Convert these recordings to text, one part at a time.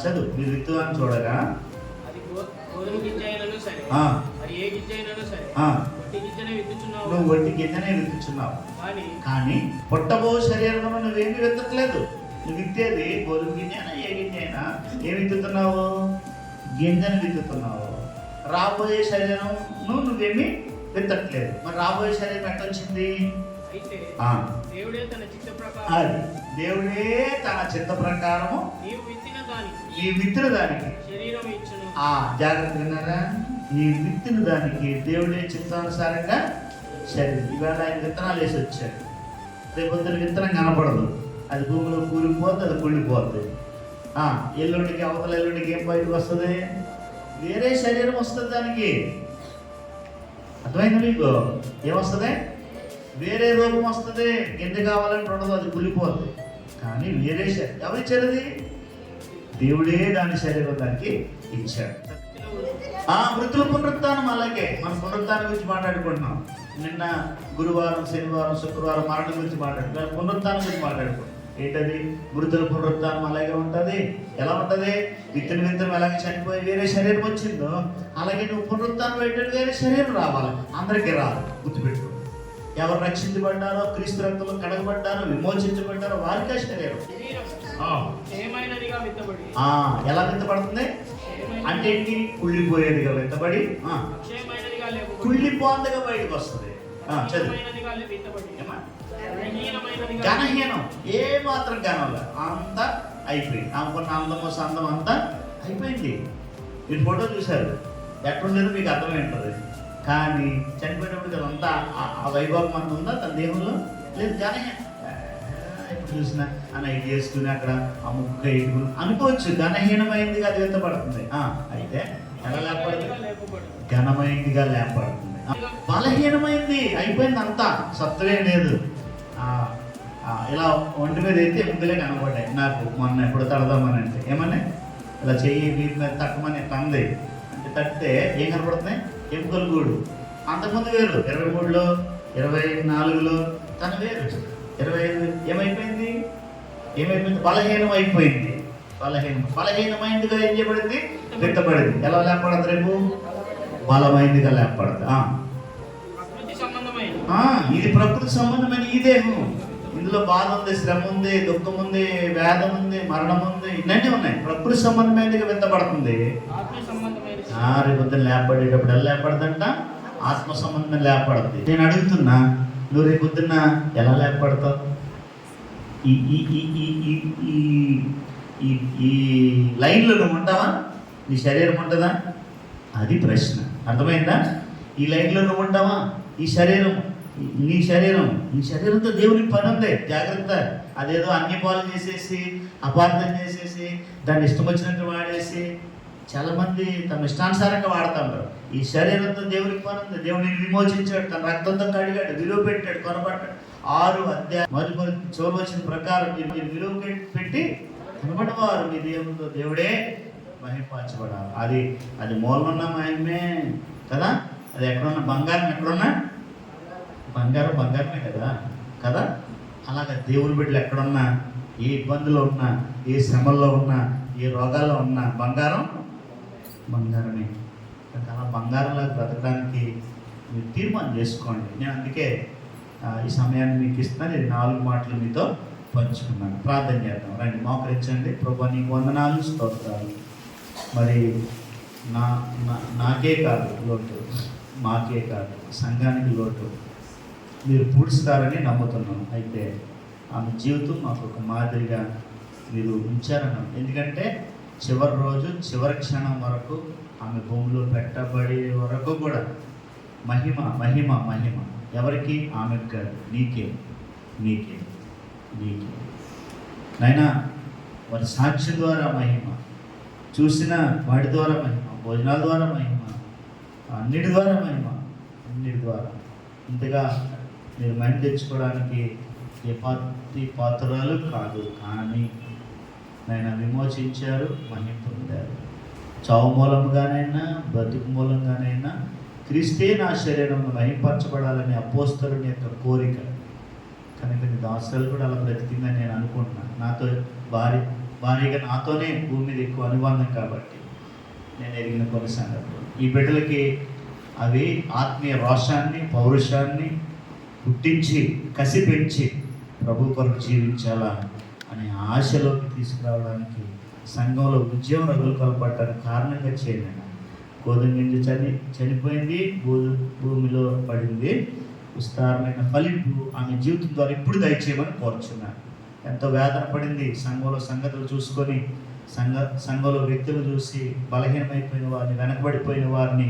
చదువు. మీరు విత్తువాన్ని చూడగా అది గోధుమ గింజ అయినను సరే, అది ఏ గింజ అయినను సరే, వట్టి గింజనే విత్తుచున్నావు. నువ్వు వట్టి గింజనే విత్తుచున్నావు, కానీ పుట్టబో శరీరమును నువ్వేమి విత్తట్లేదు. నువ్వు విత్తేది గోధుమ గింజ అయినా ఏ గింజ అయినా ఏమి విత్తుతున్నావు? గింజను విత్తుతున్నావు. రాబోయే శరీరం నువ్వేమి విత్తట్లేదు. మరి రాబోయే శరీరం ఎట్టొచ్చింది? దేవుడే తన చిత్త ప్రకారం, అది దేవుడే తన చిత్త ప్రకారము నీవు విత్తిన దానికి శరీరం ఇచ్చును. జాగ్రత్త విన్నారా? నీ విత్తిన దానికి దేవుడే చిత్తానుసారంగా శరీరం. ఇవాళ ఆయన విత్తనాలు వేసి వచ్చాడు. రేపొద్దున విత్తనం కనపడదు, అది భూమిలో కూలిపోద్ది, అది కుళ్ళిపోద్ది. ఎల్లుండికి అవతల ఎల్లుండికి ఏం బయటకు వస్తుంది? వేరే శరీరం వస్తుంది దానికి. అర్థమైంది మీకు? ఏమొస్తుంది? వేరే రూపం వస్తుంది. గింజ కావాలని ఉండదు, అది కులిపోద్ది. కానీ వేరే శరీరం ఎవరిచ్చారది? దేవుడే దాని శరీరం దానికి ఇచ్చాడు. మృతుల పునరుత్థానం. అలాగే మనం పునరుత్థానం గురించి మాట్లాడుకుంటున్నాం. నిన్న గురువారం, శనివారం, శుక్రవారం మరణం గురించి మాట్లాడుకుంటాం, పునరుత్థానం గురించి మాట్లాడుకుంటాం. ఏంటది? మృతుల పునరుత్థానం అలాగే ఉంటుంది. ఎలా ఉంటుంది? విత్తనం ఎలాగే చనిపోయి వేరే శరీరం వచ్చిందో అలాగే నువ్వు పునరుత్థానం ఏంటంటే వేరే శరీరం రావాలి. అందరికీ రాదు, గుర్తుపెట్టు. ఎవరు రక్షించబడ్డారో, క్రీస్తు రక్తంలో కడగబడ్డారో, విమోచించబడ్డారో వారికే శరీరం. ఎలా విత్తబడుతుంది అంటే ఏంటి? కుళ్ళిపోయేదిగా విత్తబడి కుళ్ళిపోందగా బయటకు వస్తుంది. ఘనహీనం, ఏ మాత్రం ఘనం లేదు, అంతా అయిపోయింది. అనుకున్న అందము సందం అంతా అయిపోయింది. మీరు ఫోటో చూశారు, ఎట్లుండేదో మీకు అర్థమై ఉంటుంది. కానీ చనిపోయినప్పుడు అంతా ఆ వైభవం అంత ఉందా తన దేహంలో? లేదు. ఘనహీనం ఎప్పుడు చూసినా నైట్ చేసుకుని అక్కడ ఆ ముక్క ఎదుగులు అనుకోవచ్చు. ఘనహీనమైందిగా అది విత్తబడుతుంది. అయితే ఎలా లేపడుతుంది? ఘనమైందిగా లేపడుతుంది. బలహీనమైంది, అయిపోయింది, అంతా సత్వే లేదు. ఇలా ఒంటి మీద అయితే ఎముకలే కనబడ్డాయి నాకు మొన్న ఎప్పుడు తడదామని. అంటే ఏమన్నా ఇలా చెయ్యి వీటి మీద తట్టమని తంది అంటే తట్టితే ఏం కనపడుతున్నాయి? ఎముకల గూడు. అంతకుముందు వేరు, 23లో 24లో తన వేరు, 25 ఏమైపోయింది? బలహీనం అయిపోయింది. బలహీనమైందిగా ఏం చేయబడింది? విత్తబడింది. ఎలా లేపడదు? రేపు బలమైందిగా లేపడదు. ఇది ప్రకృతి సంబంధమైన ఈ దేహం. ఇందులో బాధ ఉంది, శ్రమ ఉంది, దుఃఖం ఉంది, వేదం ఉంది, మరణం ఉంది, ఇవన్నీ ఉన్నాయి. ప్రకృతి సంబంధమైనదిగా విత్తబడుతుంది. రేపొద్దున లేపడేటప్పుడు ఎలా లేపడదంట? ఆత్మ సంబంధం లేపడుతుంది. నేను అడుగుతున్నా, నువ్వు రేపొద్దున ఎలా లేపడతావు? ఈ లైన్లో నువ్వు ఉంటావా? నీ శరీరం ఉంటుందా? అది ప్రశ్న. అర్థమైందా? ఈ లైన్లో నువ్వు ఉంటావా? ఈ శరీరంతో దేవునికి పని ఉంది. జాగ్రత్త. అదేదో అన్ని పాలు చేసేసి అపార్థం చేసేసి దాన్ని ఇష్టం వచ్చినట్టు వాడేసి చాలామంది తమ ఇష్టానుసారంగా వాడుతుంటారు. ఈ శరీరంతో దేవునికి పని ఉంది. దేవుడిని విమోచించాడు, తన రక్తంతో కడిగాడు, విలువ పెట్టాడు, కొనబడ్డాడు. 6 అధ్యాయం మరి చూడవలసిన ప్రకారం మీరు విలువ పెట్టి కనబడవారు మీ దేవునితో దేవుడే మహింపరచబడాలి. అది మూలనున్న మహిమే కదా. అది ఎక్కడున్నా బంగారం, ఎక్కడున్నా బంగారమే కదా. అలాగే దేవుని బిడ్డలు ఎక్కడున్నా, ఏ ఇబ్బందులో ఉన్నా, ఏ శ్రమల్లో ఉన్నా, ఏ రోగాల్లో ఉన్నా బంగారమే. అలా బంగారంలాగా బ్రతకడానికి మీరు తీర్మానం చేసుకోండి. నేను అందుకే ఈ సమయాన్ని మీకు ఇస్తున్నాను. ఇది 4 మాటలు మీతో పంచుకున్నాను. ప్రార్థన చేద్దాం. రండి, మోకరించండి. ప్రభువా నీకు వందనాలు, స్తోత్రాలు. మరి నాకే కాదు లోటు, మాకే కాదు సంఘానికి లోటు మీరు పూడుస్తారని నమ్ముతున్నాను. అయితే ఆమె జీవితం మాకు ఒక మాదిరిగా మీరు ఉంచారన్నాను. ఎందుకంటే చివరి రోజు, చివరి క్షణం వరకు ఆమె భూమిలో పెట్టబడే వరకు కూడా మహిమ మహిమ మహిమ ఎవరికి? ఆమెకు కాదు, నీకే నైనా. వారి సాక్ష్యం ద్వారా మహిమ, చూసిన వాటి ద్వారా మహిమ, భోజనాల ద్వారా మహిమ, అన్నిటి ద్వారా ఇంతగా మీరు మైండ్ తెచ్చుకోవడానికి ఏ పాత్రలు కాదు. కానీ నైనా విమోచించారు, మహిమ పొందారు. చావు మూలంగానైనా బ్రతుకు మూలంగానైనా క్రీస్తే నా శరీరంలో మహింపరచబడాలని అపోస్తలుని యొక్క కోరిక. కనుక నీ దాసులు కూడా అలా బ్రతికిందని నేను అనుకుంటున్నాను. నాతో భార్య భార్యగా నాతోనే భూమి మీద ఎక్కువ అనుబంధం కాబట్టి నేను ఎరిగిన కొన్ని సంగతులు ఈ బిడ్డలకి అవి ఆత్మీయ రోషాన్ని పౌరుషాన్ని పుట్టించి కసి పెంచి ప్రభు కొరకు జీవించాలా అనే ఆశలోకి తీసుకురావడానికి సంఘంలో ఉద్యమం రగులు కొలపడటానికి కారణంగా చేయలేను. గోధుమ గింజ చనిపోయింది, భూమిలో పడింది, విస్తారమైన ఫలింపు ఆమె జీవితం ద్వారా ఇప్పుడు దయచేయమని కోరుచున్నాను. ఎంతో వేదన పడింది సంఘంలో సంగతులు చూసుకొని, సంఘంలో వ్యక్తులు చూసి బలహీనమైపోయిన వారిని, వెనకబడిపోయిన వారిని,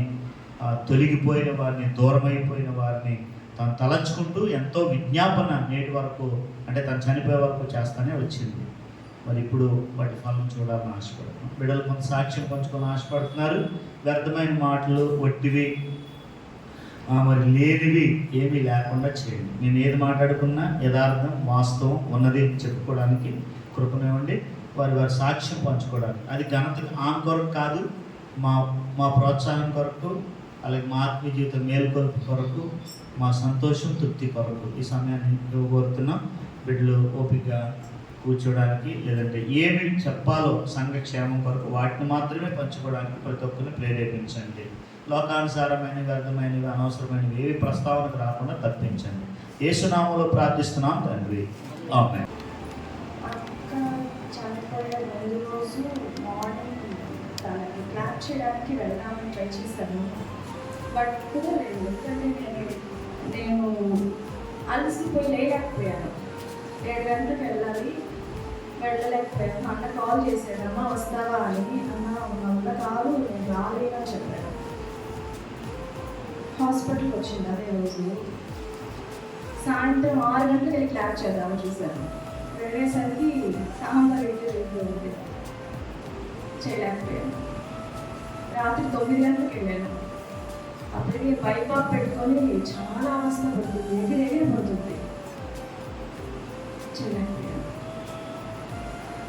తొలగిపోయిన వారిని, దూరమైపోయిన వారిని తను తలంచుకుంటూ ఎంతో విజ్ఞాపన నేటి వరకు అంటే తను చనిపోయే వరకు చేస్తానే వచ్చింది. మరి ఇప్పుడు వాటి ఫలం చూడాలని ఆశపడుతున్నాం. బిడ్డలు కొంత సాక్ష్యం పంచుకోవాలని ఆశపడుతున్నారు. వ్యర్థమైన మాటలు వట్టివి మరి లేనివి ఏమీ లేకుండా చేయండి. నేను ఏది మాట్లాడుకున్నా యథార్థం వాస్తవం ఉన్నది చెప్పుకోవడానికి కృపనివ్వండి. వారి సాక్ష్యం పంచుకోవడానికి అది ఘనత ఆమె కొరకు కాదు, మా ప్రోత్సాహం కొరకు, అలాగే మా ఆత్మీయ జీవితం మేలుకొల్పు కొరకు, మా సంతోషం తృప్తి కొరకు ఈ సమయాన్ని ఇవ్వబోతున్నాం. బిడ్డలు ఓపిక కూర్చోడానికి లేదంటే ఏమి చెప్పాలో సంఘక్షేమం కొరకు వాటిని మాత్రమే పంచుకోవడానికి ప్రతి ఒక్కరిని ప్రేరేపించండి. లోకానుసారమైనవి, వ్యర్థమైనవి, అనవసరమైనవి ఏవి ప్రస్తావనకు రాకుండా తప్పించండి. యేసునామములో ప్రార్థిస్తున్నాం తండ్రి, ఆమేన్. క్లాప్ చేయడానికి వెళ్దామని ట్రై చేశాను, బట్ కుదరలేదు. ఎందుకంటే నేను అలసిపోయి లేకపోయాను. 7 గంటలకు వెళ్ళలేకపోయాను. అన్న కాల్ చేశాడు, అమ్మ వస్తావా అని. అన్న వల్ల కాదు, నేను రాలేదని చెప్పాను. హాస్పిటల్కి వచ్చింది అదే రోజు. సాయంత్రం 6 గంటలకు వెళ్ళి క్లాప్ చేద్దామని చూశాను. వెళ్ళేసరికి సాంబార్ ఉంది, చేయలేకపోయాను. రాత్రి 9 గంటలకు వెళ్ళాను. అప్పటికే బైపాప్ పెట్టుకొని చాలా అవస్థ పడుతుంది, ఎగిరెగిరి పడుతుంది, చేయలేకపోయాను.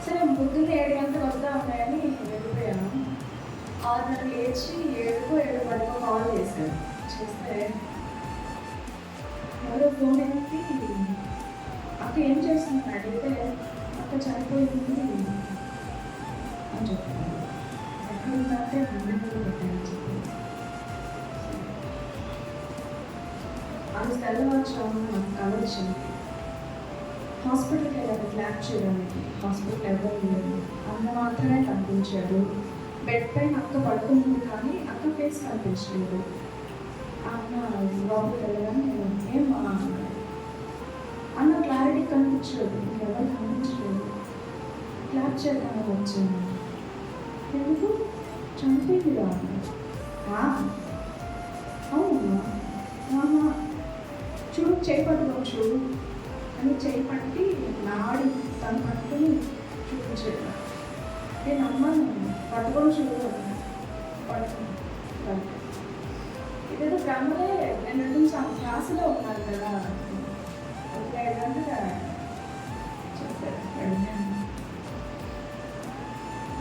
సరే పొద్దున్న 7 గంటలకు వస్తా ఉన్నాయని వెళ్ళిపోయాను. 6 గంటలకు లేచి 7:10 కాల్ చేశాను. చేస్తే ఎవరో ఫోన్ ఎత్తి అక్క ఏం చేస్తుంది అడిగితే అక్క చనిపోయింది అని చెప్తున్నాను. ఎక్కడుందంటే హండ్రెడ్లో పెట్టాను చెప్పి అది తెల్లవారుజామున నాకు కల వచ్చింది. హాస్పిటల్కి వెళ్ళాను క్లాప్ చేయడానికి. హాస్పిటల్ ఎవరు లేదు, అన్న మాత్రమే కనిపించాడు. బెడ్ పైన అక్క పడుకుంది కానీ అక్క ఫేస్ కనిపించలేదు. అన్న లోపలికి వెళ్ళగానే నేను ఏం అన్న క్లారిటీ కనిపించలేదు, ఇంకెవరు కనిపించలేదు. క్లాప్ చేయడానికి వచ్చాను. ఎందుకు చనిపోయిందిరా అవునా చూడు, చేయి పట్టుకో చూడు అని చేయి పట్టి నాడి తను పట్టుకుని చూపించాడు. నేను అమ్మాను పట్టుకొని చూడలేదు, పట్టుకుని ఇదేదో భ్రమలే. నేను 2 క్లాసులో ఉన్నాను కదా, 5 గంటగా చెప్పారు.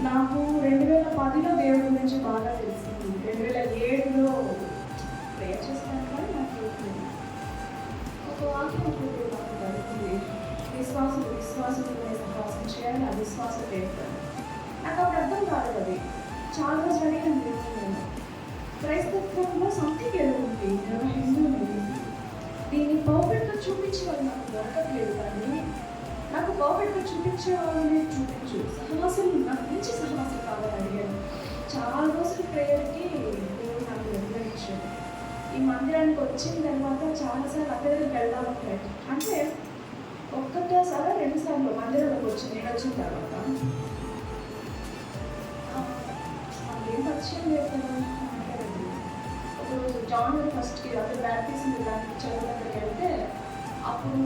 నాకు 2010లో దేవుడి గురించి బాగా తెలిసింది. 2007లో ప్రేయర్ చేస్తాను కానీ నాకు తెలిసింది. ఒక వాక్యం ఉంటుంది, నాకు జరుగుతుంది, విశ్వాసం చేయాలి, అవిశ్వాసం చేస్తాను. నాకు అప్పుడు అర్థం కాదు. అది చాలా రోజులు అడిగాను నేను. క్రైస్తత్వంలో సంథింగ్ ఏదో ఉంది, హిందువుని దీన్ని పర్ఫెక్ట్గా చూపించే వాళ్ళు నాకు దొరకట్లేదు. కానీ నాకు పర్ఫెక్ట్గా చూపించే వాళ్ళని చూపించు, సహవాసం నాకు మంచి సహవాసం కావాలని అడిగాను. చాలా రోజులు ప్రేయర్కి దేవుడు నాకు నిర్ణయించాడు. ఈ మందిరానికి వచ్చిన తర్వాత చాలాసార్లు అక్కడ వెళ్దామంటాడు. అంటే 1 సార్లు 2 సార్లు మందిరంలోకి వచ్చి నేను వచ్చిన తర్వాత ఏం పరిచయం లేదు కదా. ఒకరోజు జనవరి 1కి అక్కడ బ్యాప్టిజం చదువు దగ్గరికి వెళ్తే అప్పుడు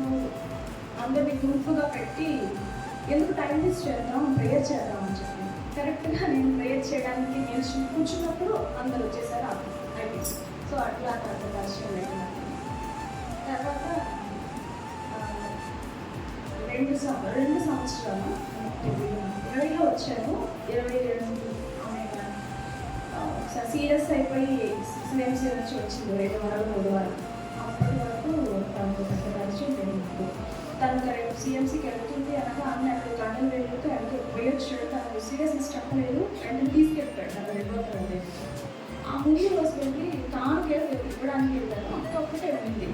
అందరినీ గ్రూప్గా పెట్టి ఎందుకు టైం వేస్ట్ చేద్దాం, ప్రేయర్ చేద్దాం అని చెప్పి కరెక్ట్గా నేను ప్రేయర్ చేయడానికి నేను కూర్చున్నప్పుడు అందరు వచ్చేసారు అయిపోయింది. సో అట్లా తర్వాత పరిచయం లేదు. తర్వాత 2 సంవత్సరాలు 20లో వచ్చాను. 22 ఒకసారి సీరియస్ అయిపోయి సిఎంసీ నుంచి వచ్చింది 2 వారాలు 3 వారాలు. అప్పటి వరకు తనకు పెద్ద పరిచయం తెలియదు. తను రేపు సిఎంసీకి వెళ్తూ ఏమైంది అనగా అన్న అక్కడ గంటలు వెళ్ళితే అక్కడ పోయొచ్చాడు, తను సీరియస్నెస్ చెప్పలేదు, వెంటనే తీసుకెళ్తాడు అక్కడ వెళ్ళిపోతాడు. ఆ ముందు రోజు వెళ్ళి తాను ఇవ్వడానికి వెళ్ళాను, అక్క ఒక్కటే ఉంది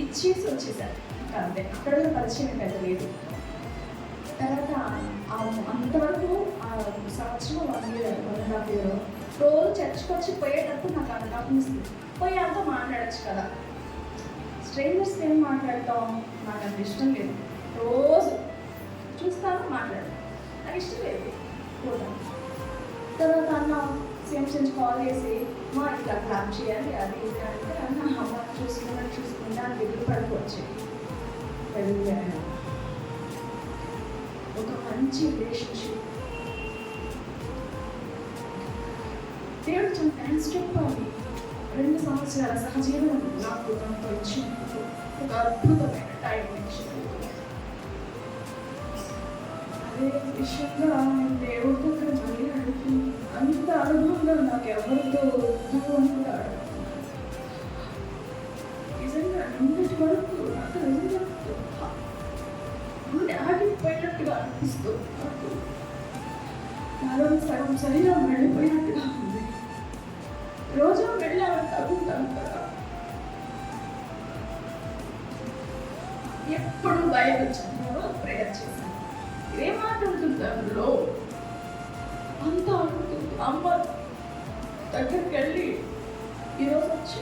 ఇచ్చేసి వచ్చేసారు. ఇంకా అంతే, అక్కడ కూడా పరిచయం పెద్ద లేదు. తర్వాత అంతవరకు ఆ సంవత్సరం 1 year 1.5 year రోజు చర్చకు వచ్చి పోయేటప్పుడు నాకు అంత అనిపిస్తుంది, పోయి అంతా మాట్లాడచ్చు కదా. స్ట్రేంజర్స్ ఏం మాట్లాడతాం, నాకు అంత ఇష్టం లేదు. రోజు చూస్తాను, మాట్లాడతాను, నాకు ఇష్టం లేదు, పోతాను. తర్వాత అన్న సేమ్స్ నుంచి కాల్ చేసి మా ఇట్లా ప్లాన్ చేయాలి అది ఇది అంటే అన్న అమ్మ చూసుకుంటా అని దగ్గర పడుకోవచ్చు. వెళ్ళాను ఒక మంచి రిలేషన్షిప్. దేవుడు చాలా థ్యాంక్స్ చెప్పాలి. 2 సంవత్సరాల సహజీవనం నాకు తనతో ఇచ్చినప్పుడు ఒక అద్భుతమైన టైం ఇచ్చింది. అదే విషయంగా నేను దేవుడి దగ్గర మళ్ళీ అడుగుతుంది, అంత అనుభవంగా నాకు ఎవరితో కూడా నిజంగా నిన్నటి వరకు నాకు నిజంగా గుండె ఆగిపోయినట్టుగా అనిపిస్తూ నాకు నాలో సగం శరీరం వెళ్ళిపోయినట్టుగా ఉంది. రోజు వెళ్ళామని తగ్గుతాను కదా, ఎప్పుడు బయట వచ్చాను ప్రేయర్ చేశాను. ఏ మాట ఉంటుంది అందులో, అంత అనుకుంటుంది. అమ్మ దగ్గరికి వెళ్ళి ఈరోజు వచ్చి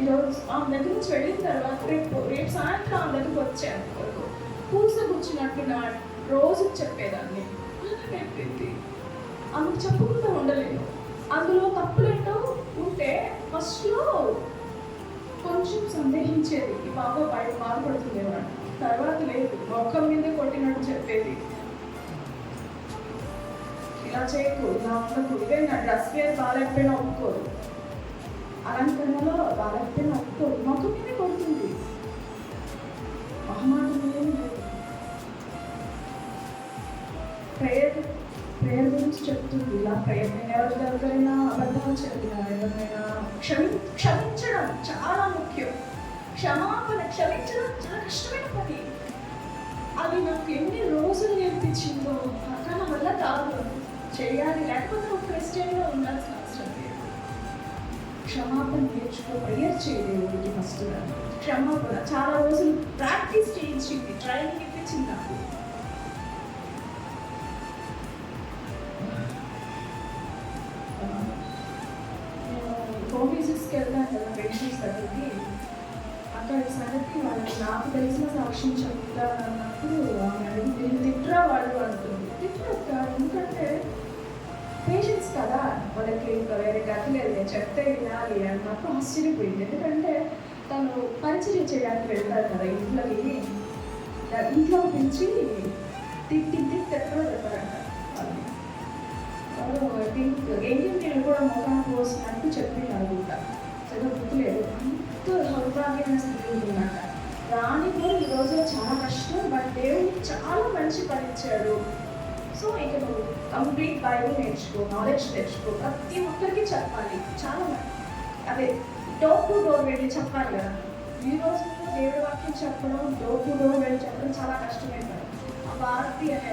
ఈరోజు ఆమె దగ్గర నుంచి వెళ్ళిన తర్వాత రేపు సాయంత్రం ఆమె దగ్గరికి వచ్చాను వరకు పూస కూర్చున్నట్టు నా రోజు చెప్పేదాన్ని. అలాగైపోయింది, ఆమెకు చెప్పకుండా ఉండలేను. అందులో తప్పులేంటో ఉంటే ఫస్ట్లో కొంచెం సందేహించేది, ఈ బాబా బయట బాధపడుతుందేవాడు. తర్వాత లేదు, మొక్క మీదే కొట్టినట్టు చెప్పేది, ఇలా చేయకు, ఇలా ఉండకు, ఇవే నా డ్రెస్ వేరు బాగాలేకపోయినా ఒప్పుకోరు, అలంకరణలో బాగాలేకపోయినా ఒప్పుకోరు, మొక్క మీదే కొడుతుంది, మహమాటం ఏం లేదు. ప్రేయర్ గురించి చెప్తుంది, ఇలా ప్రేయర్ నేను ఎవరి దగ్గరైనా అబద్ధాలు చెప్పినా ఎవరైనా క్షమించడం చాలా ముఖ్యం. క్షమించడం చాలా కష్టమైన పని. అది నాకు ఎన్ని రోజులు నేర్పించిందో, అక్కడ నా వల్ల కాదు చేయాలి, లేకపోతే ఒక క్రిస్టియన్గా ఉండాల్సిన అవసరం లేదు. క్షమాపణ నేర్చుకో, ప్రేయర్ చేయలేదు ఫస్ట్. క్షమాపణ చాలా రోజులు ప్రాక్టీస్ చేయించింది, ట్రైనింగ్ ఇప్పించింది నాకు. హోమిసిస్కి వెళ్తాను కదా పేషెంట్స్ దగ్గరికి, అక్కడ సంగతి వాళ్ళకి నాకు తెలిసిన సాక్ష్యం చెప్తానన్నప్పుడు ఆమె అడిగి తిట్టరా వాళ్ళు అంటుంది. తిట్టక, ఎందుకంటే పేషెంట్స్ కదా, వాళ్ళకి ఇంకా వేరే గతి లేదు, నేను చెప్తే వినాలి అన్నప్పుడు ఆశ్చర్యపోయింది. ఎందుకంటే తను పరిచయం చేయడానికి వెళ్తారు కదా ఇంట్లో పిలిచి తిట్టడం పెడతారంట. ఏంటి కూడా మొఖాన్ని పోసినట్టు చెప్పింది అనుకుంటా, చదువు గుర్తులేదు. అంత సౌభాగ్యమైన స్థితి ఉంటుందంట. రాణి కూడా ఈ రోజులో చాలా కష్టం, బట్ దేవుడికి చాలా మంచి పని ఇచ్చాడు. సో ఇక నువ్వు కంప్లీట్ బైబుల్ నేర్చుకో, నాలెడ్జ్ తెచ్చుకో, ప్రతి ఒక్కరికి చెప్పాలి. చాలా అదే డోర్ టు డోర్ వెళ్ళి చెప్పాలి కదా. ఈ రోజుల్లో దేవుడి వాక్యం చెప్పడం, డోర్ టు డోర్ వెళ్ళి చెప్పడం చాలా కష్టమైపోయింది. ఆ భారతి అనే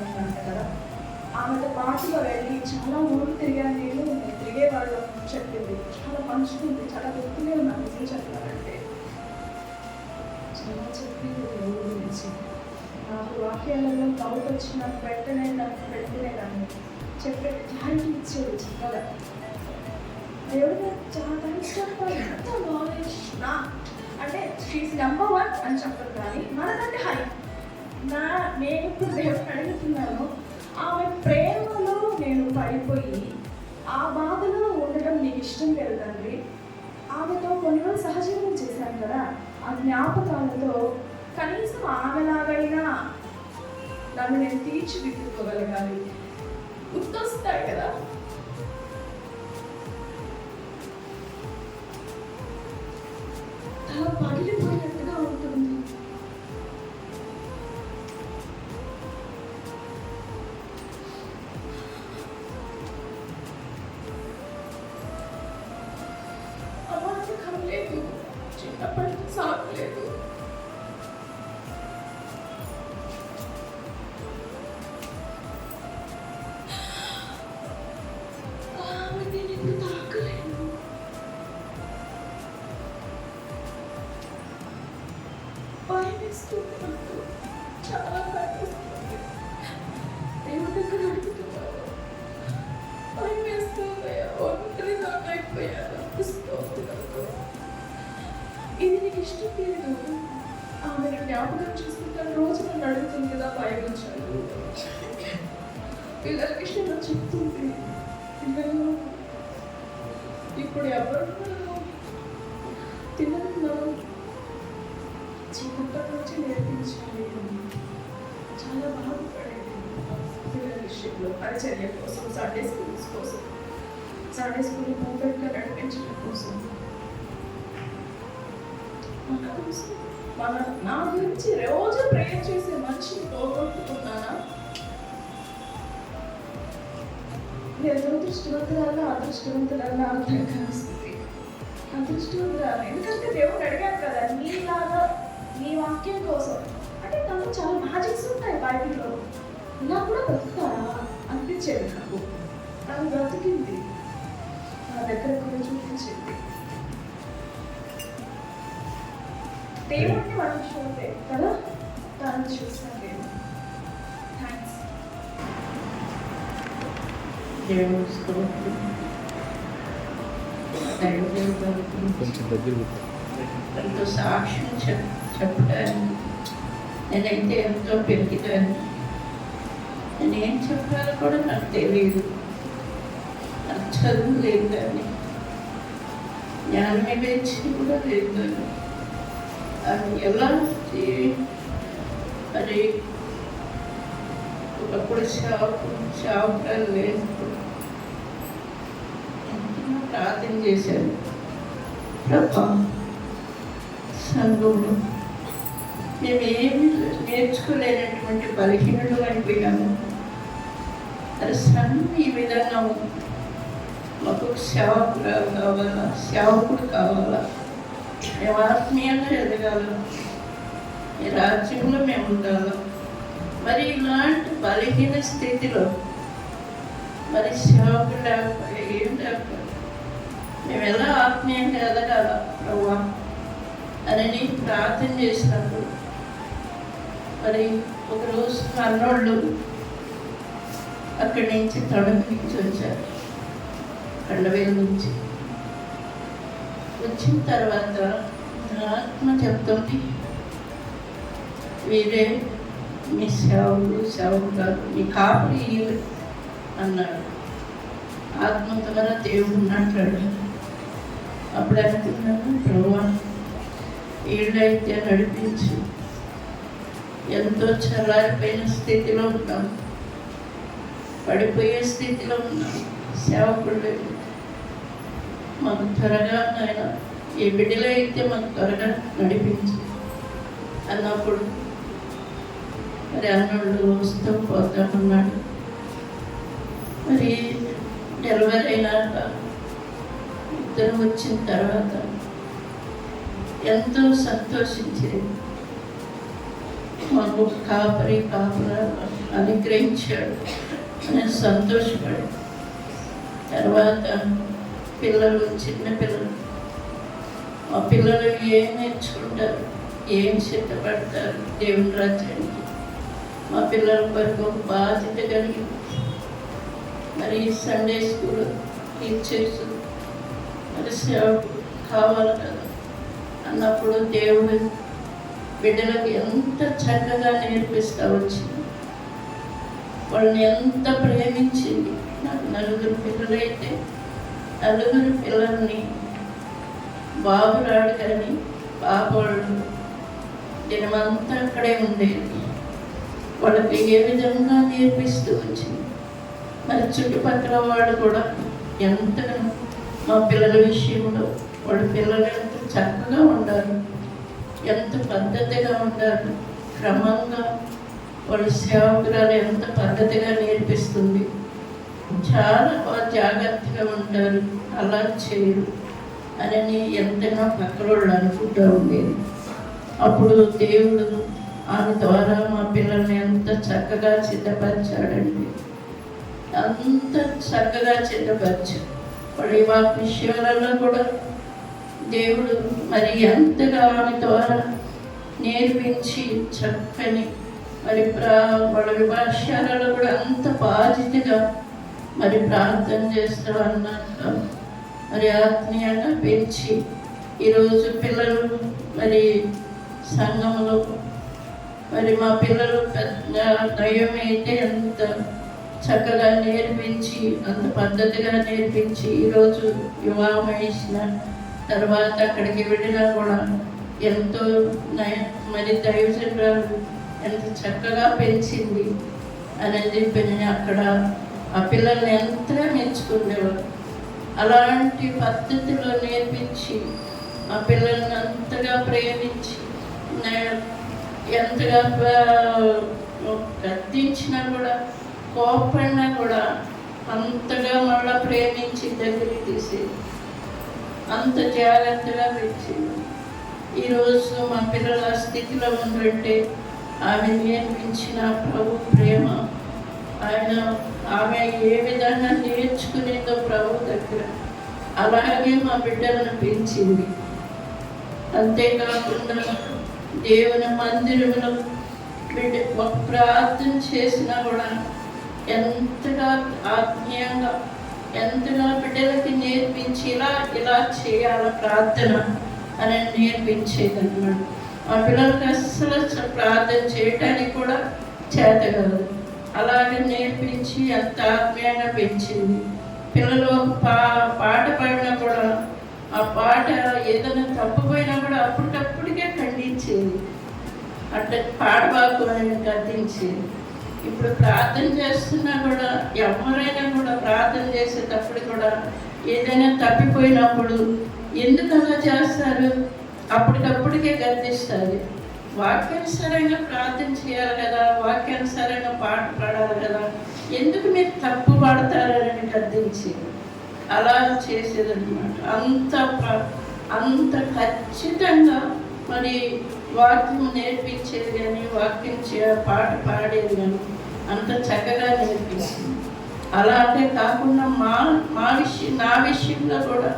ఉందంట కదా, ఆమెతో పాటుగా వెళ్ళి చాలా ఊళ్ళు తిరిగాను నేను తిరిగే వాళ్ళు చెప్పింది. చాలా మంచిది, చాలా గుర్తులే ఉన్నాను నిజం చెప్పాలంటే. చాలా చెప్పింది ఊరు గురించి. నాకు వాక్యాలలో డౌట్ వచ్చిన వెంటనే దాన్ని చెప్పే క్లారిటీ ఇచ్చేది చక్కగా. దేవుడు చాలా థ్యాంక్స్ చెప్పాలి. ఎంత నాలెడ్జ్ అంటే షీఈస్ నెంబర్ 1 అని చెప్పరు, కానీ మనకంటే హై. నేను ఇప్పుడు దేవుడిని అడుగుతున్నాను, ఆమె ప్రేమలో నేను పడిపోయి ఆ బాధలో ఉండడం నీకు ఇష్టం లేదు తండ్రి. ఆమెతో కొన్ని రోజులు సహజీవనం చేశాను కదా, ఆ జ్ఞాపకాలతో కనీసం ఆమెలాగైనా నన్ను నేను తీర్చిదిద్దుకోగలగాలి. గుర్తొస్తాయి కదా, తల పగిలిపోయినట్టుగా ఉంటుంది. అమాయకం లేదు, చిన్నప్పటి సాగలేదు. ఇష్టం లేదు. ఆమెను జ్ఞాపకం చేసుకుంటాను. రోజు నన్ను అడుగుతుంది కదా బైబిల్ చదువు. పిల్లల విషయంలో చెప్తుంది. పిల్లలు ఇప్పుడు ఎవరు తినను చిన్నప్పటి నుంచి నేర్పించాలి. చాలా బాధపడేది పిల్లల విషయంలో. పరిచర్య కోసం, సండే స్కూల్స్ కోసం, సండే స్కూల్ పర్ఫెక్ట్గా నడిపించడం కోసం, నా గురించి రోజు ప్రేయర్ చేసే మనిషిని పోగొట్టుకున్నానా? నేను దురదృష్టవంతురాలా అదృష్టవంతురాలా అర్థం కాస్తుంది. అదృష్టవంతురాలు, ఎందుకంటే దేవుడు అడిగాడు కదా నీలాగా నీ వాక్యం కోసం. అంటే తను చాలా మ్యాజిక్స్ ఉంటాయి బైబిల్లో. ఇలా కూడా బ్రతుకుతారా అనిపించేది నాకు. తను బ్రతికింది, నా దగ్గర కూడా చూపించింది. దేవుడిని మనం చూడలేదు కదా, తను చూస్తాను నేను. థ్యాంక్స్. కొంచెం దగ్గర ఎంతో సాక్ష్యం చెప్పడానికి నేనైతే ఎంతో పెరిగిదాన్ని. నేనేం చెప్పాలో కూడా నాకు తెలియదు. నాకు చదువు లేదు కానీ, జ్ఞానమే పెంచి కూడా లేదు కానీ, అది ఎలా మరి ఒకప్పుడు షాపులు లేదు. ప్రార్థన చేశాను, ప్రభా సంఘంలో మేమేమి నేర్చుకోలేనటువంటి బలహీనలు అయిపోయాము. అది సంఘం ఈ విధంగా మాకు సేవకురాలు కావాలా, సేవకుడు కావాలా, మేము ఆత్మీయంగా ఎదగాల, ఈ రాజ్యంలో మేము ఉండాలి. మరి ఇలాంటి బలహీన స్థితిలో మరి సేవకుడు లేకపోతే ఏం లేకపోతే మేము ఎలా ఆత్మీయంగా ఎదగాల ప్రభా అని ప్రార్థన చేసినప్పుడు మరి ఒకరోజు అన్నోళ్ళు అక్కడి నుంచి తణుకు నుంచి వచ్చారు, కండవేలు నుంచి. వచ్చిన తర్వాత ఆత్మ చెప్తుంది, వీరే మీ సేవకుడు కాదు, మీ కాపురి అన్నాడు. ఆత్మ ద్వారా దేవుడు మాట్లాడాడు. అప్పుడు అనుకున్నాను, ప్రభువా వీళ్ళైతే నడిపించి ఎంతో చల్లారిపోయిన స్థితిలో ఉన్నాం, పడిపోయే స్థితిలో ఉన్నాం. సేవకుడు మాకు త్వరగా ఆయన ఏ బిడ్డలో అయితే మాకు త్వరగా నడిపించి అన్నప్పుడు మరి అన్నోళ్ళు వస్తూ పోతామన్నాడు. మరి డెలివరీ అయినాక ఇద్దరు వచ్చిన తర్వాత ఎంతో సంతోషించేది. మాకు కాపురా అనుగ్రహించాడు అని సంతోషపడి, తర్వాత పిల్లలు చిన్న పిల్లలు, మా పిల్లలు ఏం నేర్చుకుంటారు, ఏం సిద్ధపడతారు దేవుని రాజ్యానికి. మా పిల్లల వరకు ఒక బాధ్యత కలిగి మరి సండే స్కూల్ టీచర్స్ మరి సేవకులు కావాలి కదా అన్నప్పుడు దేవుడు బిడ్డలకు ఎంత చక్కగా నేర్పిస్తూ వచ్చింది. వాళ్ళని ఎంత ప్రేమించింది. నాకు నలుగురు పిల్లలైతే నలుగురు పిల్లల్ని బాబు రాడు కానీ పాప వాళ్ళు దినమంతా అక్కడే ఉండేది. వాళ్ళకి ఏ విధంగా నేర్పిస్తూ వచ్చింది. మరి చుట్టుపక్కల వాళ్ళు కూడా ఎంతగానో మా పిల్లల విషయంలో వాళ్ళ పిల్లలు ఎంత చక్కగా ఉండాలి, ఎంత పద్ధతిగా ఉండాలి, క్రమంగా వాళ్ళ సేవకురాలు ఎంత పద్ధతిగా నేర్పిస్తుంది, చాలా జాగ్రత్తగా ఉంటారు, అలా చేయరు అని ఎంతగా పక్కన వాళ్ళు అనుకుంటూ ఉండేది. అప్పుడు దేవుడు ఆమె ద్వారా మా పిల్లల్ని ఎంత చక్కగా సిద్ధపరిచాడండి, అంత చక్కగా సిద్ధపరిచాడు. వాళ్ళు వాటి విషయాలలో కూడా దేవుడు మరి ఎంతగా ఆమె ద్వారా నేర్పించి చక్కని మరి వాళ్ళ విభాషాలలో కూడా అంత బాధ్యతగా మరి ప్రార్థన చేస్తూ అన్నాక మరి ఆత్మీయంగా పెంచి ఈరోజు పిల్లలు మరి సంఘంలో మరి మా పిల్లలు పెద్ద దయ్యం అయితే ఎంత చక్కగా నేర్పించి అంత పద్ధతిగా నేర్పించి ఈరోజు వివాహం వేసిన తర్వాత అక్కడికి వెళ్ళినా కూడా ఎంతో మరి దైవజనురాలు ఎంత చక్కగా పెంచింది అని చెప్పి నేను అక్కడ ఆ పిల్లల్ని ఎంతగా మెచ్చుకునేవారు. అలాంటి పద్ధతిలో నేర్పించి ఆ పిల్లల్ని అంతగా ప్రేమించి ఎంతగా గద్దించినా కూడా కోపడినా కూడా అంతగా మళ్ళా ప్రేమించి దగ్గరికి తీసేది, అంత జాగ్రత్తగా పెంచింది. ఈరోజు మా పిల్లల స్థితిలో ఉందంటే ఆమె నేర్పించిన ప్రభు ప్రేమ, ఆమె ఏ విధంగా నేర్చుకునేదో ప్రభు దగ్గర అలాగే మా బిడ్డలను పెంచింది. అంతేకాకుండా దేవుని మందిరంలో బిడ్డ ఒక ప్రార్థన చేసినా కూడా ఎంతగా ఆత్మీయంగా ఎంతగా బిడ్డలకి నేర్పించి ఇలా చేయాల ప్రార్థన అని నేర్పించేది అన్నమాట. మా పిల్లలకి అస్సలు ప్రార్థన చేయటానికి కూడా చేత కాదు, అలాగే నేర్పించి ఎంత ఆత్మీయంగా పెంచింది. పిల్లలు పాట పాడినా కూడా ఆ పాట ఏదైనా తప్పుపోయినా కూడా అప్పటికప్పటికే ఖండించేది, అట్లా పాడబాకు అని గద్దించేది. ఇప్పుడు ప్రార్థన చేస్తున్నా కూడా ఎవరైనా కూడా ప్రార్థన చేసేటప్పుడు కూడా ఏదైనా తప్పిపోయినప్పుడు ఎందుకు అలా చేస్తారు, అప్పటికప్పటికే గద్దిస్తారు. వాక్యానుసారంగా ప్రార్థన చేయాలి కదా, వాక్యానుసారంగా పాట పాడాలి కదా, ఎందుకు మీరు తప్పు పాడతారని గద్దించి అలా చేసేదన్నమాట. అంత ఖచ్చితంగా మరి వాక్యం నేర్పించేది కానీ వాక్యం పాట పాడేది కానీ అంత చక్కగా నేర్పించింది. అలాగే కాకుండా నా విషయంలో కూడా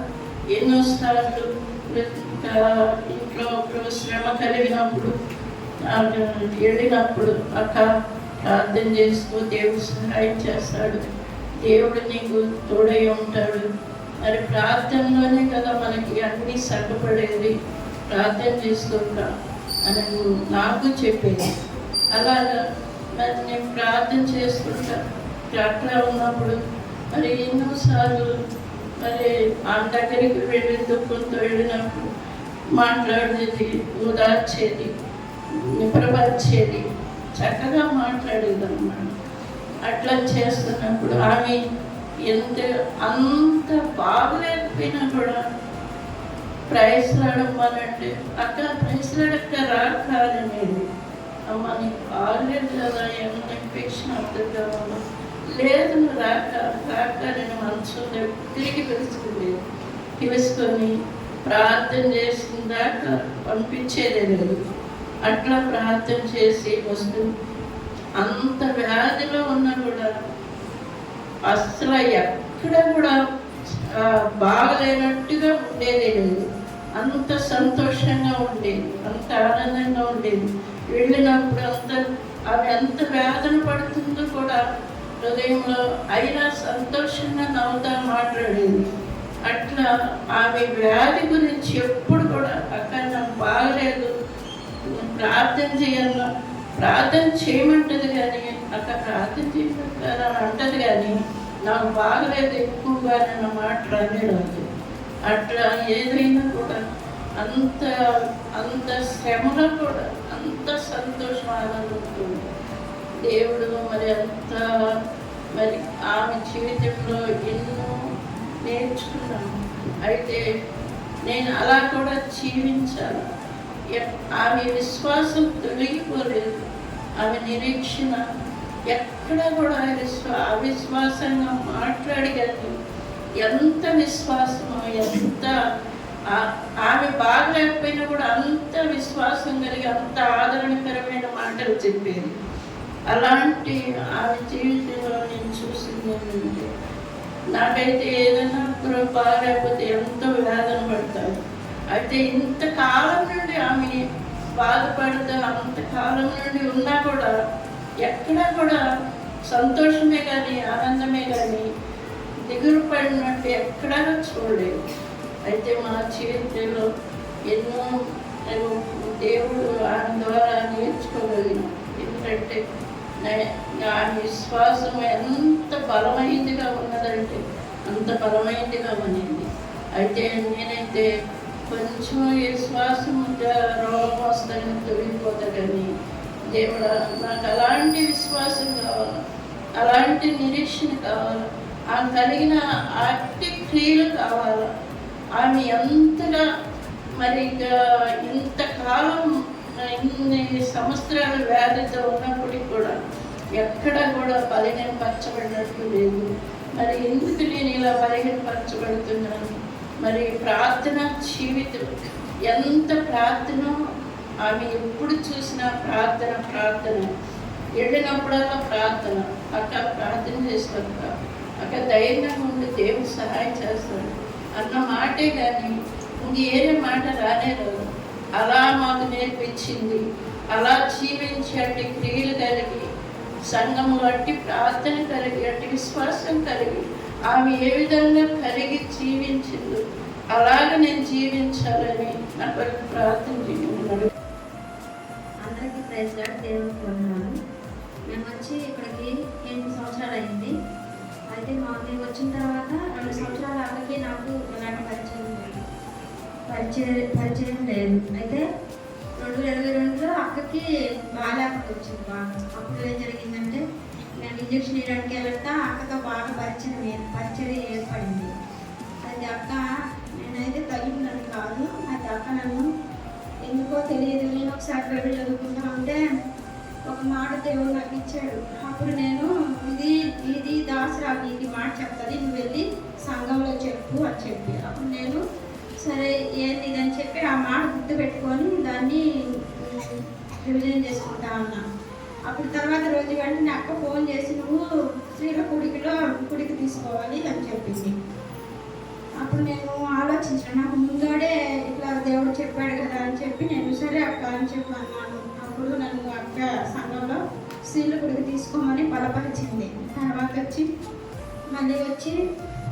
ఎన్నోసార్లు ఇంట్లో శ్రమ కలిగినప్పుడు వెళ్ళినప్పుడు అక్క ప్రార్థన చేసుకో, దేవుడు సహాయం చేస్తాడు, దేవుడు నీకు తోడై ఉంటాడు, మరి ప్రార్థనలోనే కదా మనకి అన్నీ సగపడేది, ప్రార్థన చేసుకోక అని నాకు చెప్పేది. అలాగా మరి నేను ప్రార్థన చేసుకుంటా అట్లా ఉన్నప్పుడు మరి ఎన్నోసార్లు మరి ఆమె దగ్గరికి వెళ్ళి దుఃఖంతో వెళ్ళినప్పుడు మాట్లాడేది, ఓదార్చేది, నిప్రపరిచేది, చక్కగా మాట్లాడేది అన్నమాట. అట్లా చేస్తున్నప్పుడు ఆమె అంత బాగలేకపోయినా కూడా ప్రైస్లాడమ్మనంటే అక్క ప్రైస్లాడక్క రాక అనేది, అమ్మ నీకు బాగలేదు కదా, ఏమన్నా ఇన్ఫెక్షన్ అవుతుంది కదా, లేదు నువ్వు రాక నేను మనసు తిరిగి పిలుచుకొని ప్రార్థన చేసిన దాకా పంపించేదే లేదు. అట్లా ప్రార్థన చేసి వస్తూ అంత వ్యాధిలో ఉన్నా కూడా అసలు ఎక్కడ కూడా బాగలేనట్టుగా ఉండేదే లేదు. అంత సంతోషంగా ఉండేది, అంత ఆనందంగా ఉండేది. వెళ్ళినప్పుడు ఆమె ఎంత వేదన పడుతుందో కూడా హృదయంలో అయినా సంతోషంగా నవ్వుతా మాట్లాడేది. అట్లా ఆమె వ్యాధి గురించి ఎప్పుడు కూడా అక్కడ నాకు బాగలేదు, ప్రార్థన చేయాలా, ప్రార్థన చేయమంటది కానీ అక్కడ ప్రార్థన చేయమంటారా అంటది కానీ నాకు బాగలేదు ఎక్కువగా నన్ను మాట్లాడేది. అట్లా ఏదైనా కూడా అంత శ్రమలో కూడా అంత సంతోషం ఆనందం దేవుడు మరి ఆమె జీవితంలో ఎన్నో నేర్చుకున్నాను. అయితే నేను అలా కూడా జీవించాలి. ఆమె విశ్వాసం తొలగిపోలేదు, ఆమె నిరీక్షణ ఎక్కడ కూడా అవిశ్వాసంగా మాట్లాడి కానీ ఎంత విశ్వాసమో, ఎంత ఆమె బాగలేకపోయినా కూడా అంత విశ్వాసం కలిగి అంత ఆదరణకరమైన మాటలు చెప్పేది. అలాంటి ఆమె జీవితంలో నేను చూసింది ఏంటంటే, నాకైతే ఏదైనా బాగలేకపోతే ఎంతో వేదన పడతాను. అయితే ఇంతకాలం నుండి ఆమె బాధపడుతూ అంతకాలం నుండి ఉన్నా కూడా ఎక్కడా కూడా సంతోషమే కానీ ఆనందమే కానీ దిగులు పడినట్టు ఎక్కడా చూడలేదు. అయితే మా జీవితంలో ఎన్నో నేను దేవుడు ఆయన ద్వారా నేర్చుకోగలిగిన. ఎందుకంటే ఆ విశ్వాసం ఎంత బలమైనదిగా ఉన్నదంటే అంత బలమైనదిగా ఉన్నది. అయితే నేనైతే కొంచెం విశ్వాసం రోగం వస్తుందని తొలగిపోతా, కానీ దేవుడు నాకు అలాంటి విశ్వాసం కావాలి, అలాంటి నిరీక్షణ కావాలి, ఆమె కలిగిన అట్టి క్రియలు కావాలి. ఆమె ఎంతగా మరి ఇంతకాలం ఇన్ని సంవత్సరాలు వ్యాధితో ఉన్నప్పటికీ కూడా ఎక్కడ కూడా బలహీనపరచబడినట్టు లేదు. మరి ఎందుకు నేను ఇలా బలహీనపరచబడుతున్నాను? మరి ప్రార్థన జీవితం ఎంత ప్రార్థన, ఆమె ఎప్పుడు చూసినా ప్రార్థన వెళ్ళినప్పుడల్లా ప్రార్థన. అక్కడ ప్రార్థన చేసినప్పుడు అక్కడ ధైర్యంగా ఉండి దేవుడు సహాయం చేస్తాడు అన్న మాటే కానీ ఇంకేరే మాట రానే రాదు. అలా మాకు నేర్పించింది. అలా జీవించి అట్టి క్రియలు కలిగి, సంఘము అట్టి ప్రార్థన కలిగి, అట్టి విశ్వాసం కలిగి, ఆమె ఏ విధంగా కలిగి జీవించిందో అలాగ నేను జీవించాలని నా కొరకు ప్రార్థన చేస్తున్నాడు. అందరికీ ప్రైజ్ లార్డ్, దేవునికి వందనాలు. మేము వచ్చి ఇక్కడికి 8 సంవత్సరాలు అయింది. అయితే మేము వచ్చిన తర్వాత 2 సంవత్సరాల అక్కడికి నాకు ఎలాంటి పరిచయం లేదు. అయితే 2022లో అక్కకి బాగాలేకపోతే వచ్చింది బాగా. అప్పుడు ఏం జరిగిందంటే నేను ఇంజక్షన్ వేయడానికి వెళ్తా అక్కతో బాగా పరిచయం ఏర్పడింది. అయితే అక్క నేనైతే తగ్గిందని కాదు, అయితే అక్క నన్ను ఎందుకో తెలియదు, నేను ఒకసారి బైబిల్ చదువుకుంటా ఉంటే ఒక మాట దేవుడు నాకు ఇచ్చాడు. అప్పుడు నేను ఇది దాసరాలు ఇది మాట చెప్తుంది, నువ్వు వెళ్ళి సంఘంలో చెప్పు అని చెప్పి, అప్పుడు నేను సరే ఏంది ఇదని చెప్పి ఆ మాట గుర్తు పెట్టుకొని దాన్ని రివిజన్ చేసుకుంటా ఉన్నా. అప్పుడు తర్వాత రోజు వెంటనే అక్క ఫోన్ చేసి నువ్వు స్త్రీల కుడికి తీసుకోవాలి అని చెప్పింది. అప్పుడు నేను ఆలోచించాను, నాకు ముందాడే ఇట్లా దేవుడు చెప్పాడు కదా అని చెప్పి నేను సరే అక్క అని చెప్పి అన్నాను. అప్పుడు నన్ను అక్క సంఘంలో స్త్రీల కుడికి తీసుకోమని బలపరిచింది. తర్వాత మళ్ళీ వచ్చి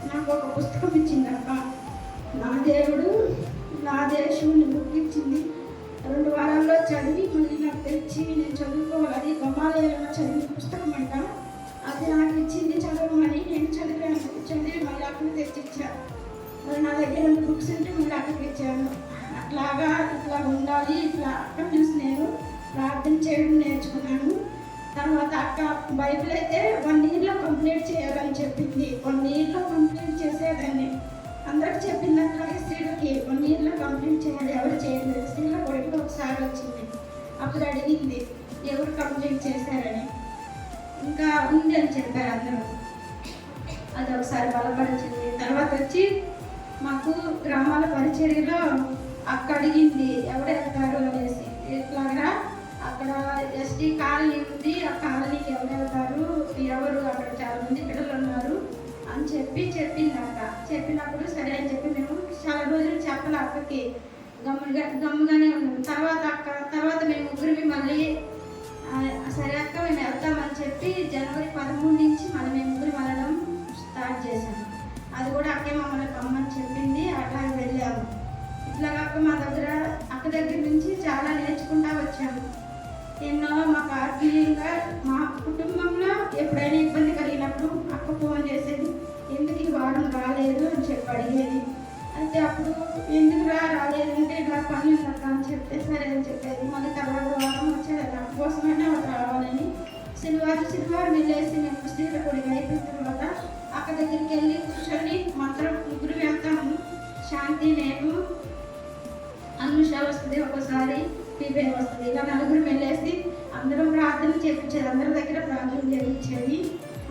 నాకు ఒక పుస్తకం ఇచ్చింది అక్క. నా దేవుడు నా దేశంని బుక్ ఇచ్చింది. 2 వారాల్లో చదివి మళ్ళీ నాకు తెచ్చి నేను చదువుకోవాలి. అది గమాలయంలో చదివిన పుస్తకం అంట. అది నాకు ఇచ్చింది చదవమని. నేను చదివి మళ్ళీ అక్కడ తెచ్చిచ్చాను. మరి నా దగ్గర 2 బుక్స్ ఉంటే మళ్ళీ అక్కడికి ఇచ్చాను. ఇట్లా ఉండాలి, ఇట్లా అక్కడ చూసి నేను ప్రార్థన చేయడం నేర్చుకున్నాను. తర్వాత అక్క బైబిల్ అయితే 1 ఇయర్లో కంప్లీట్ చేయాలని చెప్పింది. 1 ఇయర్లో కంప్లీట్ చేసేదాన్ని. అందరికి చెప్పింది అట్లాగే స్త్రీలకి 1 ఇయర్లో కంప్లీట్ చేయాలి. ఎవరు చేయలేదు. స్త్రీల కొడుకు ఒకసారి వచ్చింది. అప్పుడు అడిగింది ఎవరు కంప్లీట్ చేశారని. ఇంకా ఉంది అని చెప్పారు అందరూ. అది ఒకసారి బలపరిచింది. తర్వాత మాకు గ్రామాల పరిచర్యలో అక్క అడిగింది ఎవరు వెళ్తారు అనేసి. ఇట్లాగా అక్కడ ఎస్టీ కాలనీ ఉంది, ఆ కాలనీకి ఎవరు వెళ్తారు, ఎవరు అక్కడ చాలా మంది పిల్లలు ఉన్నారు అని చెప్పింది అక్క. చెప్పినప్పుడు సరే అని చెప్పి మేము చాలా రోజులు చెప్పలే అక్కకి, గమ్ముగానే ఉన్నాం. తర్వాత మేము ముగ్గురివి మళ్ళీ సరే అక్క మేము వెళ్తామని చెప్పి జనవరి 13 నుంచి మళ్ళీ మేము ముగ్గురు వెళ్ళడం స్టార్ట్ చేశాము. అది కూడా అక్కే మమ్మల్ని రమ్మని చెప్పింది. అట్లా వెళ్ళాము. ఇట్లాగా అక్క దగ్గర నుంచి చాలా నేర్చుకుంటా వచ్చాము. ఎన్నో మాకు ఆత్మీయంగా మా కుటుంబంలో ఎప్పుడైనా ఇబ్బంది కలిగినప్పుడు అక్క ఫోన్ చేసేది, ఎందుకు ఈ వారం రాలేదు అని చెప్పి అడిగేది. అయితే అప్పుడు ఎందుకు రాలేదంటే ఇలా పని ఉందక్క అని చెప్తే సరే అని చెప్పేది. మళ్ళీ తర్వాత వారం వచ్చేది అక్క కోసమైనా రావాలని. శనివారం వెళ్ళేసి మేము స్త్రీల కొడుకు అయిపోయిన తర్వాత అక్క దగ్గరికి వెళ్ళి కూర్చొని మాత్రం ముగ్గురు వెళ్తాము. శాంతి, నేను, అనుష వస్తుంది, ఒకసారి పీపే వస్తుంది. ఇలా 4 వెళ్ళేసి అందరం ప్రార్థన చేయించేది. అందరి దగ్గర ప్రార్థన చేయించేది,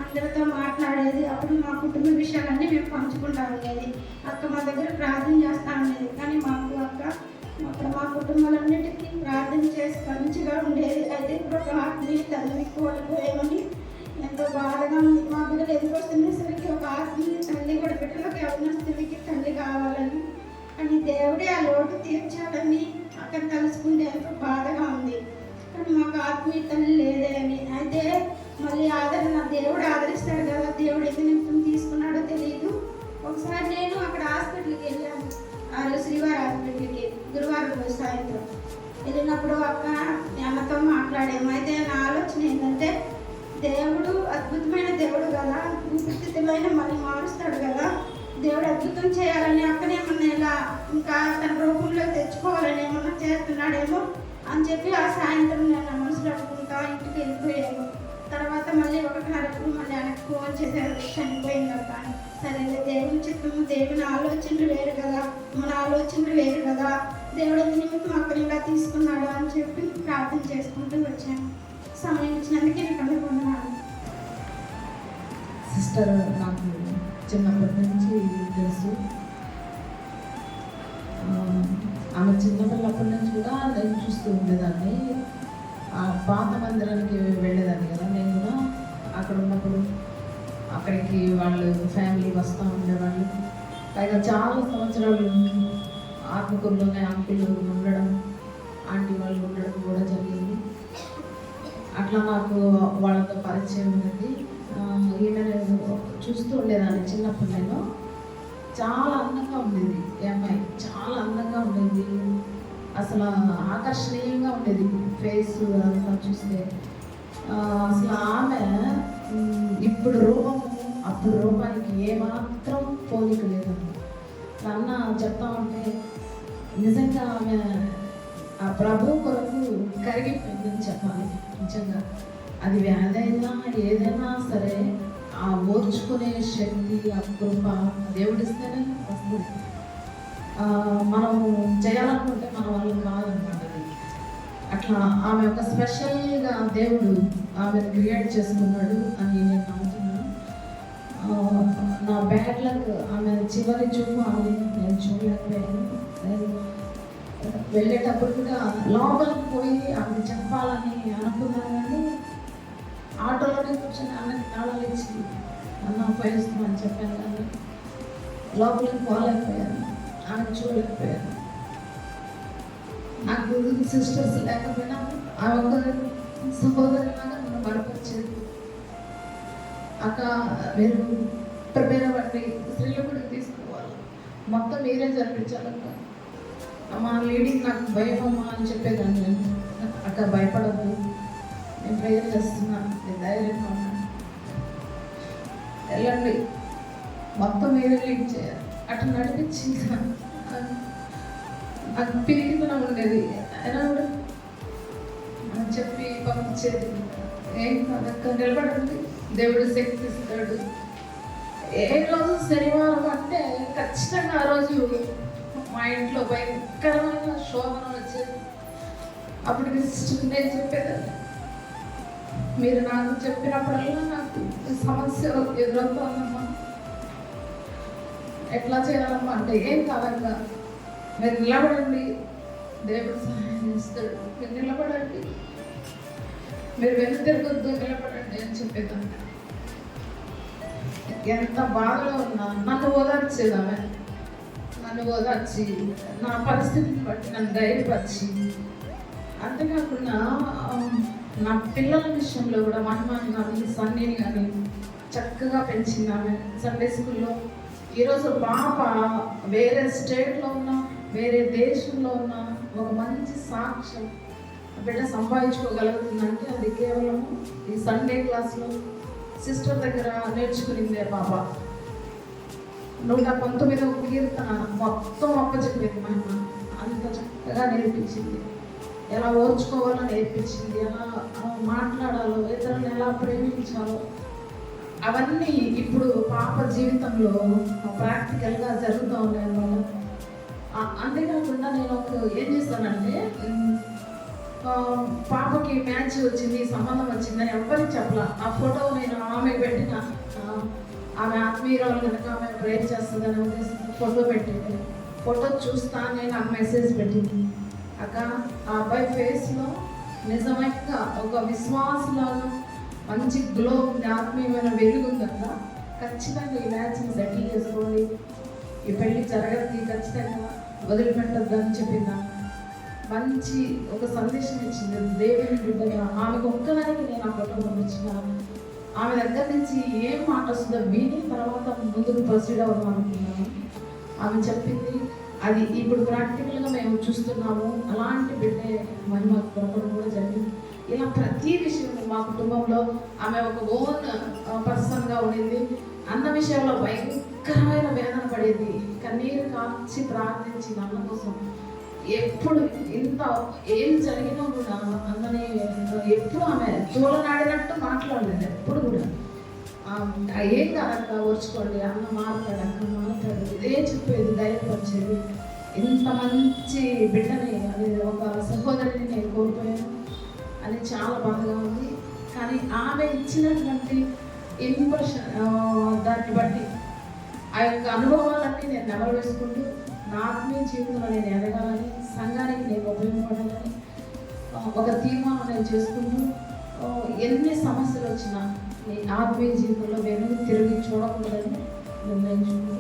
అందరితో మాట్లాడేది. అప్పుడు మా కుటుంబ విషయాలన్నీ మేము పంచుకుంటా ఉండేది. అక్క మా దగ్గర ప్రార్థన చేస్తూ ఉండేది. కానీ అక్కడ మా కుటుంబాలన్నిటికీ ప్రార్థన చేసి మంచిగా ఉండేది. అయితే ఇప్పుడు ఒక ఆత్మీయ తల్లి కోల్పోయామని ఎంతో బాధగా ఉంది. మా బిడ్డలు ఎందుకు వస్తుండేసరికి ఒక ఆత్మీయ తల్లి కూడా బిడ్డలకు యవనస్తులకి తల్లి కావాలని, కానీ దేవుడే ఆ లోటు తీర్చాలని అక్కడ తలుసుకుంటే ఎంతో బాధగా ఉంది. కానీ మాకు ఆత్మీయ తల్లి లేదే అని. అయితే మళ్ళీ దేవుడు ఆదరిస్తాడు కదా, దేవుడు ఎన్ని నిమిషం తీసుకున్నాడో తెలియదు. ఒకసారి నేను అక్కడ హాస్పిటల్కి వెళ్ళాను. అద్భుతం చేయాలని అక్కనేమన్నా ఇలా ఇంకా తన రూపంలో తెచ్చుకోవాలని ఏమన్నా చేస్తున్నాడేమో అని చెప్పి ఆ సాయంత్రం నేను నా మనసులో అనుకుంటా ఇంటికి వెళ్ళిపోయాను. తర్వాత మళ్ళీ 1:30 మళ్ళీ ఆయనకు ఫోన్ చేశారు చనిపోయిందట అని. సరే దేవుని చిత్తము, దేవుని ఆలోచనలు వేరు కదా, మన ఆలోచనలు వేరు కదా, దేవుడి నిమిత్తం అక్కడ ఇలా తీసుకున్నాడు అని చెప్పి ప్రార్థన చేసుకుంటూ వచ్చాను. సమయం ఇచ్చినందుకు మీకు అనుకున్నాను. సిస్టర్ నాకు చిన్నప్పటి నుంచి తెలుసు. ఆమె చిన్నపిల్లప్పటి నుంచి కూడా నేను చూస్తూ ఉండేదాన్ని. ఆ పాత మందిరానికి వెళ్ళేదాన్ని కదా నేను కూడా. అక్కడ ఉన్నప్పుడు అక్కడికి వాళ్ళు ఫ్యామిలీ వస్తూ ఉండేవాళ్ళు. పైగా చాలా సంవత్సరాలు ఆత్మకూరులోనే అంకులు ఉండడం, ఆంటీ వాళ్ళు ఉండడం కూడా జరిగింది. అట్లా నాకు వాళ్ళతో పరిచయం ఉన్నది. ఈమె నేను చూస్తూ ఉండేదాన్ని చిన్నప్పుడు. నేను చాలా అందంగా ఉండేది ఈ అమ్మాయి, చాలా అందంగా ఉండేది. అసలు ఆకర్షణీయంగా ఉండేది ఫేస్ అంతా చూస్తే. అసలు ఆమె ఇప్పుడు రూపము అప్పుడు రూపానికి ఏమాత్రం పోలిక లేదన్న. అన్న చెప్తా ఉంటే నిజంగా ఆమె ఆ ప్రభు కొరకు కరిగిపోయిందని చెప్పాలి. నిజంగా అది వ్యాధి అయినా ఏదైనా సరే ఆ ఓర్చుకునే శక్తి, ఆ కృప దేవుడిస్తేనే వస్తుంది. మనం చేయాలనుకుంటే మన వాళ్ళు కాదనమాట. అట్లా ఆమె ఒక స్పెషల్గా దేవుడు ఆమెను క్రియేట్ చేసుకున్నాడు అని నేను నమ్ముతున్నాను. నా బ్యాడ్ లక్ ఆమె చివరి చూపు ఆమె నేను చూడలేకపోయాను. నేను వెళ్ళేటప్పుడు కూడా లోపలికి పోయి ఆమె చెప్పాలని అనుకున్నాను, కానీ ఆటోలోనే కూర్చొని అన్నకి తాళాలు ఇచ్చి అన్న ఉపయోగిస్తున్నాను చెప్పాను, కానీ లోపలికి పోలేకపోయాను, ఆమె చూడలేకపోయాను. నాకు సిస్టర్స్ లేకపోయినా ఆ ఒక సహోదరిలాగా నన్ను బలపరిచేది. అక్క మీరు ప్రిపేర్ అవ్వండి, స్త్రీలు కూడా తీసుకోవాలి, మొత్తం మీరే జరిపించాలక్క. అమ్మ లీడింగ్ నాకు భయమమ్మా అని చెప్పేదాన్ని నేను. అక్క భయపడద్దు, నేను ప్రేయర్ చేస్తున్నాను, నేను ధైర్యంగా ఉన్నాను, వెళ్ళండి, మొత్తం మీరే లీడ్ చేయాలి అట్లా నడిపించింది. నాకు పిరికితనం ఉండేది, అయినా కూడా చెప్పి పంపించేది. ఏం కాదక్క నిలబడండి, దేవుడు శక్తి ఇస్తాడు. ఏ రోజు శనివారం అంటే ఖచ్చితంగా ఆ రోజు మా ఇంట్లో భయంకరమైన శోభన వచ్చేది. అప్పుడు నేను చెప్పేదాన్ని, మీరు నాకు చెప్పినప్పుడల్లా నాకు సమస్య ఎదురవుతుందమ్మా, ఎట్లా చేయాలమ్మా అంటే ఏం కాదక్క మీరు నిలబడండి, దేవుడు సహాయం చేస్తాడు, మీరు నిలబడండి, మీరు వెను తిరగొద్దు, నిలబడండి అని చెప్పేదాన్ని. ఎంత బాధలో ఉన్నా నన్ను ఓదార్చేది ఆమె. నన్ను ఓదార్చి నా పరిస్థితిని బట్టి నన్ను ధైర్యపరిచి, అంతేకాకుండా నా పిల్లల విషయంలో కూడా మహిమని కానీ సన్నీని కానీ చక్కగా పెంచింది ఆమె. సండే స్కూల్లో ఈరోజు పాప వేరే స్టేట్లో ఉన్నా, వేరే దేశంలో ఉన్న ఒక మంచి సాక్ష్యం బిడ్డ సంపాదించుకోగలుగుతుందంటే అది కేవలం ఈ సండే క్లాస్లో సిస్టర్ దగ్గర నేర్చుకునిందే. పాప 119వ కీర్తన మొత్తం అప్పచెప్పింది మహిమ. అంత చక్కగా నేర్పించింది, ఎలా ఓర్చుకోవాలో నేర్పించింది, ఎలా మాట్లాడాలో, ఇతరులను ఎలా ప్రేమించాలో, అవన్నీ ఇప్పుడు పాప జీవితంలో ప్రాక్టికల్గా జరుగుతూ ఉన్నాయి అన్నమాట. అంతేకాకుండా నేను ఏం చేస్తానంటే, పాపకి మ్యాచ్ వచ్చింది, సంబంధం వచ్చిందని ఎవరికి చెప్పలా. ఆ ఫోటో నేను ఆమె పెట్టిన, ఆమె ఆత్మీయురాలు కనుక ఆమె ప్రేర్ చేస్తుందని ఉద్దేశంతో ఫోటో పెట్టింది. ఫోటో చూస్తా నేను నాకు మెసేజ్ పెట్టింది, అక్క ఆ అబ్బాయి ఫేస్లో నిజమైన ఒక విశ్వాసలాగా మంచి గ్లో ఉంది, ఆత్మీయమైన వెలుగు ఉందక్క, ఖచ్చితంగా ఈ మ్యాచ్ని సెటిల్ చేసుకోండి, ఈ పెళ్ళి జరగదు, ఖచ్చితంగా వదిలిపెట్టద్దు అని చెప్పిందా. మంచి ఒక సందేశం ఇచ్చింది దేవుని బిడ్డగా. ఆమెకు ఒక్కదానికి నేను ఆ ఫోటో పంపించినాను. ఆమె దగ్గర నుంచి ఏం మాట వస్తుందో విని తర్వాత ముందుకు ప్రొసీడ్ అవ్వడం అనుకున్నాను. ఆమె చెప్పింది అది ఇప్పుడు ప్రాక్టికల్గా మేము చూస్తున్నాము, అలాంటి బిడ్డే మరి మాకు దొరకడం కూడా జరిగింది. ఇలా ప్రతి విషయంలో మా కుటుంబంలో ఆమె ఒక ఓన్ పర్సన్గా ఉండింది. అన్న విషయంలో భయంకరమైన వేదన పడేది. కాచి ప్రార్థించి అన్న కోసం ఎప్పుడు ఇంత ఏం జరిగినా కూడా అన్నని ఎప్పుడు ఆమె తోలనాడినట్టు మాట్లాడలేదు ఎప్పుడు కూడా ఏం కాదక్క ఓర్చుకోండి అన్న మాట్లాడు అక్క మాట్లాడు ఇదే చెప్పేది ధైర్యపరిచేది ఇంత మంచి బిడ్డని అది ఒక సహోదరిని నేను కోల్పోయాను అది చాలా బాధగా ఉంది. కానీ ఆమె ఇచ్చినటువంటి ఇంప్రెషన్ దాన్ని బట్టి ఆ యొక్క అనుభవాలన్నీ నేను నెమరు వేసుకుంటూ నా ఆత్మీయ జీవితంలో నేను ఎదగాలని సంఘానికి నేను ఉపయోగపడాలని ఒక తీర్మానం నేను చేసుకుంటూ ఎన్ని సమస్యలు వచ్చినా నీ ఆత్మీయ జీవితంలో వెనుక తిరిగి చూడకూడదని నిర్ణయించుకుంటూ